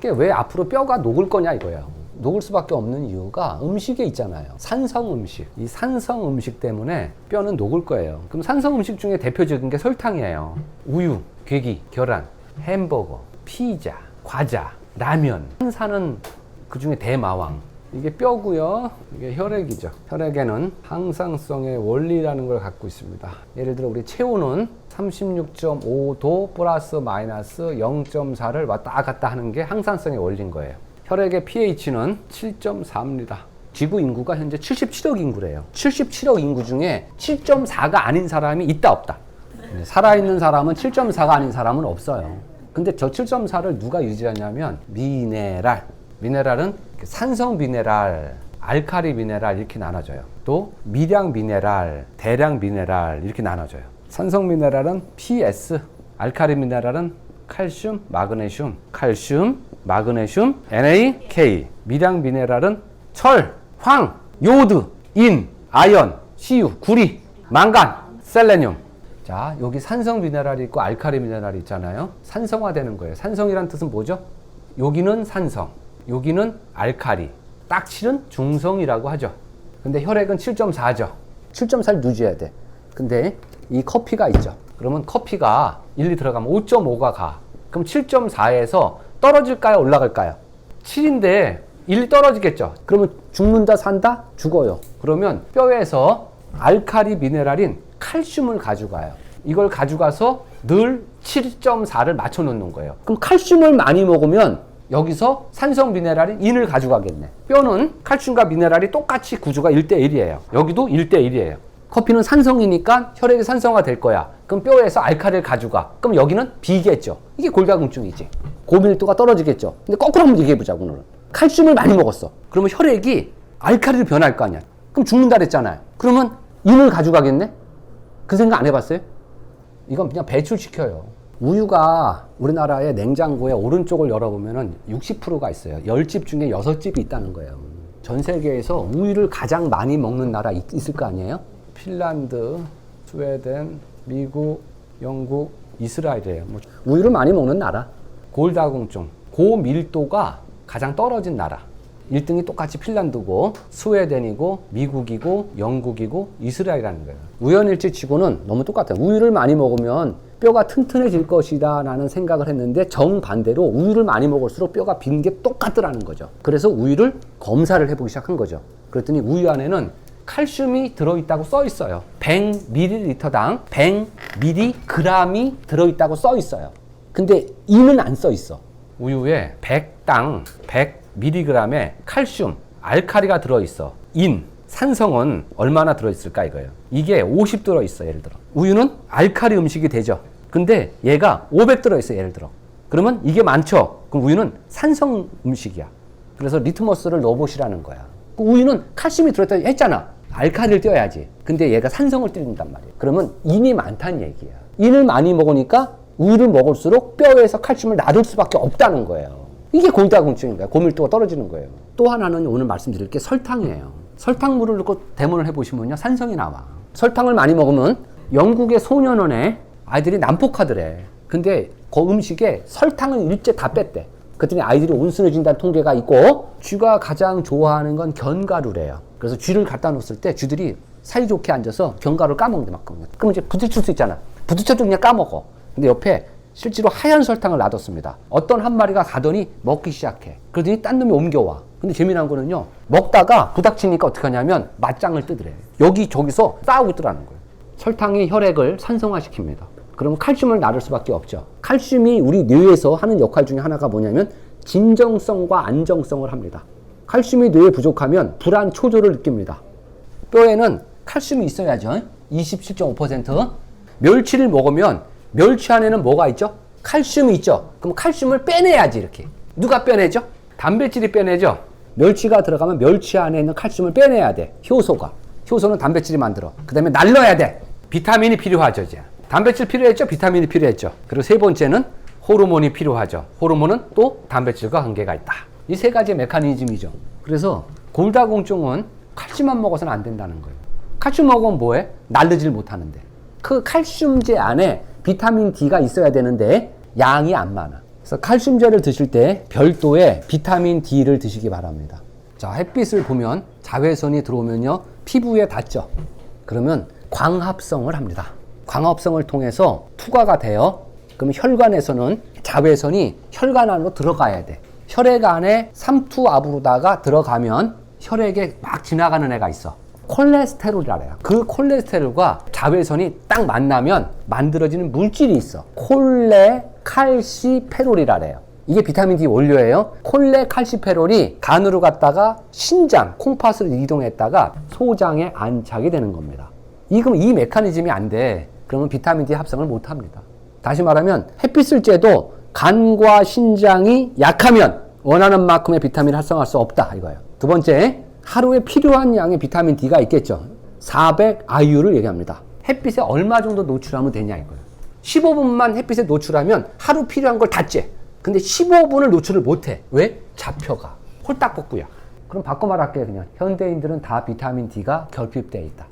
왜 앞으로 뼈가 녹을 거냐 이거예요. 녹을 수밖에 없는 이유가 음식에 있잖아요. 산성 음식. 이 산성 음식 때문에 뼈는 녹을 거예요. 그럼 산성 음식 중에 대표적인 게 설탕이에요. 우유, 괴기, 계란, 햄버거, 피자, 과자, 라면. 산사는 그 중에 대마왕. 이게 뼈고요. 이게 혈액이죠. 혈액에는 항상성의 원리라는 걸 갖고 있습니다. 예를 들어 우리 체온은 36.5도 플러스 마이너스 0.4를 왔다 갔다 하는 게 항상성의 원리인 거예요. 혈액의 pH는 7.4입니다. 지구 인구가 현재 77억 인구래요. 77억 인구 중에 7.4가 아닌 사람이 있다 없다. 살아있는 사람은 7.4가 아닌 사람은 없어요. 근데 저 7.4를 누가 유지하냐면 미네랄. 미네랄은 산성 미네랄, 알칼리 미네랄 이렇게 나눠져요. 또 미량 미네랄, 대량 미네랄 이렇게 나눠져요. 산성 미네랄은 PS, 알칼리 미네랄은 칼슘, 마그네슘, 칼슘, 마그네슘, NaK. 미량 미네랄은 철, 황, 요오드, 인, 아연, CU, 구리, 망간, 셀레늄. 자, 여기 산성 미네랄이 있고 알칼리 미네랄이 있잖아요. 산성화되는 거예요. 산성이란 뜻은 뭐죠? 여기는 산성, 여기는 알칼리. 딱칠은 중성이라고 하죠. 근데 혈액은 7.4죠. 7.4를 유지해야 돼. 근데 이 커피가 있죠. 그러면 커피가 1리 들어가면 5.5가 가. 그럼 7.4에서 떨어질까요? 올라갈까요? 7인데 1리 떨어지겠죠. 그러면 죽는다, 산다? 죽어요. 그러면 뼈에서 알칼리 미네랄인 칼슘을 가져가요. 이걸 가져가서 늘 7.4를 맞춰 놓는 거예요. 그럼 칼슘을 많이 먹으면 여기서 산성 미네랄인 인을 가져가겠네. 뼈는 칼슘과 미네랄이 똑같이 구조가 1대1이에요. 여기도 1대1이에요. 커피는 산성이니까 혈액이 산성화 될 거야. 그럼 뼈에서 알칼리를 가져가. 그럼 여기는 비겠죠. 이게 골다공증이지. 고밀도가 떨어지겠죠. 근데 거꾸로 한번 얘기해보자고, 오늘은. 칼슘을 많이 먹었어. 그러면 혈액이 알칼리로 변할 거 아니야. 그럼 죽는다 그랬잖아요. 그러면 인을 가져가겠네? 그 생각 안 해봤어요? 이건 그냥 배출시켜요. 우유가 우리나라의 냉장고에 오른쪽을 열어보면 60%가 있어요. 10집 중에 6집이 있다는 거예요. 전 세계에서 우유를 가장 많이 먹는 나라 있을 거 아니에요? 핀란드, 스웨덴, 미국, 영국, 이스라엘이에요. 우유를 많이 먹는 나라. 골다공증, 고밀도가 가장 떨어진 나라. 1등이 똑같이 핀란드고 스웨덴이고 미국이고 영국이고 이스라엘이라는 거예요. 우연일치 치고는 너무 똑같아요. 우유를 많이 먹으면 뼈가 튼튼해질 것이다 라는 생각을 했는데 정반대로 우유를 많이 먹을수록 뼈가 빈 게 똑같더라는 거죠. 그래서 우유를 검사를 해보기 시작한 거죠. 그랬더니 우유 안에는 칼슘이 들어있다고 써 있어요. 100ml당 100mg이 들어있다고 써 있어요. 근데 이는 안 써 있어. 우유에 100당 100mg의 칼슘, 알칼리가 들어있어. 인, 산성은 얼마나 들어있을까 이거예요. 이게 50 들어있어, 예를 들어. 우유는 알칼리 음식이 되죠. 근데 얘가 500 들어있어, 예를 들어. 그러면 이게 많죠? 그럼 우유는 산성 음식이야. 그래서 리트머스를 넣어보시라는 거야. 그 우유는 칼슘이 들어있다 했잖아. 알칼리를 띄어야지. 근데 얘가 산성을 띄운단 말이에요. 그러면 인이 많다는 얘기야. 인을 많이 먹으니까 우유를 먹을수록 뼈에서 칼슘을 놔둘 수밖에 없다는 거예요. 이게 골다공증인 거야. 고밀도가 떨어지는 거예요. 또 하나는 오늘 말씀드릴 게 설탕이에요. 설탕물을 넣고 대문을 해보시면요, 산성이 나와. 설탕을 많이 먹으면 영국의 소년원에 아이들이 난폭하더래. 근데 그 음식에 설탕을 일제 다 뺐대. 그랬더니 아이들이 온순해진다는 통계가 있고, 쥐가 가장 좋아하는 건 견과류래요. 그래서 쥐를 갖다 놓았을 때 쥐들이 사이좋게 앉아서 견과류를 까먹는데 막. 그럼 이제 부딪힐 수 있잖아. 부딪혀도 그냥 까먹어. 근데 옆에 실제로 하얀 설탕을 놔뒀습니다. 어떤 한 마리가 가더니 먹기 시작해. 그러더니 딴 놈이 옮겨와. 근데 재미난 거는요, 먹다가 부닥치니까 어떻게 하냐면 맞짱을 뜨더래. 여기저기서 싸우고 있더라는 거예요. 설탕이 혈액을 산성화시킵니다. 그러면 칼슘을 나눌 수밖에 없죠. 칼슘이 우리 뇌에서 하는 역할 중에 하나가 뭐냐면 진정성과 안정성을 합니다. 칼슘이 뇌에 부족하면 불안, 초조를 느낍니다. 뼈에는 칼슘이 있어야죠. 27.5%. 멸치를 먹으면 멸치 안에는 뭐가 있죠? 칼슘이 있죠. 그럼 칼슘을 빼내야지, 이렇게. 누가 빼내죠? 단백질이 빼내죠. 멸치가 들어가면 멸치 안에 있는 칼슘을 빼내야 돼. 효소가. 효소는 단백질이 만들어. 그 다음에 날려야 돼. 비타민이 필요하죠, 이제. 단백질 필요했죠? 비타민이 필요했죠. 그리고 세 번째는 호르몬이 필요하죠. 호르몬은 또 단백질과 관계가 있다. 이 세 가지 메커니즘이죠. 그래서 골다공증은 칼슘만 먹어서는 안 된다는 거예요. 칼슘 먹으면 뭐해? 날르질 못하는데. 그 칼슘제 안에 비타민 D가 있어야 되는데 양이 안 많아. 그래서 칼슘제를 드실 때 별도의 비타민 D를 드시기 바랍니다. 자, 햇빛을 보면 자외선이 들어오면요, 피부에 닿죠. 그러면 광합성을 합니다. 광합성을 통해서 투과가 돼요. 그럼 혈관에서는 자외선이 혈관 안으로 들어가야 돼. 혈액 안에 삼투압으로다가 들어가면 혈액에 막 지나가는 애가 있어. 콜레스테롤이라 해요. 그 콜레스테롤과 자외선이 딱 만나면 만들어지는 물질이 있어. 콜레칼시페롤이라 해요. 이게 비타민 D 원료예요. 콜레칼시페롤이 간으로 갔다가 신장, 콩팥으로 이동했다가 소장에 안착이 되는 겁니다. 그럼 이 메커니즘이 안 돼. 그러면 비타민 D 합성을 못 합니다. 다시 말하면 햇빛을 쬐도 간과 신장이 약하면 원하는 만큼의 비타민을 합성할 수 없다 이거예요. 두 번째, 하루에 필요한 양의 비타민 D가 있겠죠. 400 IU를 얘기합니다. 햇빛에 얼마 정도 노출하면 되냐 이거예요. 15분만 햇빛에 노출하면 하루 필요한 걸 다 쬐. 근데 15분을 노출을 못해. 왜? 잡혀가. 홀딱 벗고요. 그럼 바꿔 말할게요. 그냥 현대인들은 다 비타민 D가 결핍되어 있다.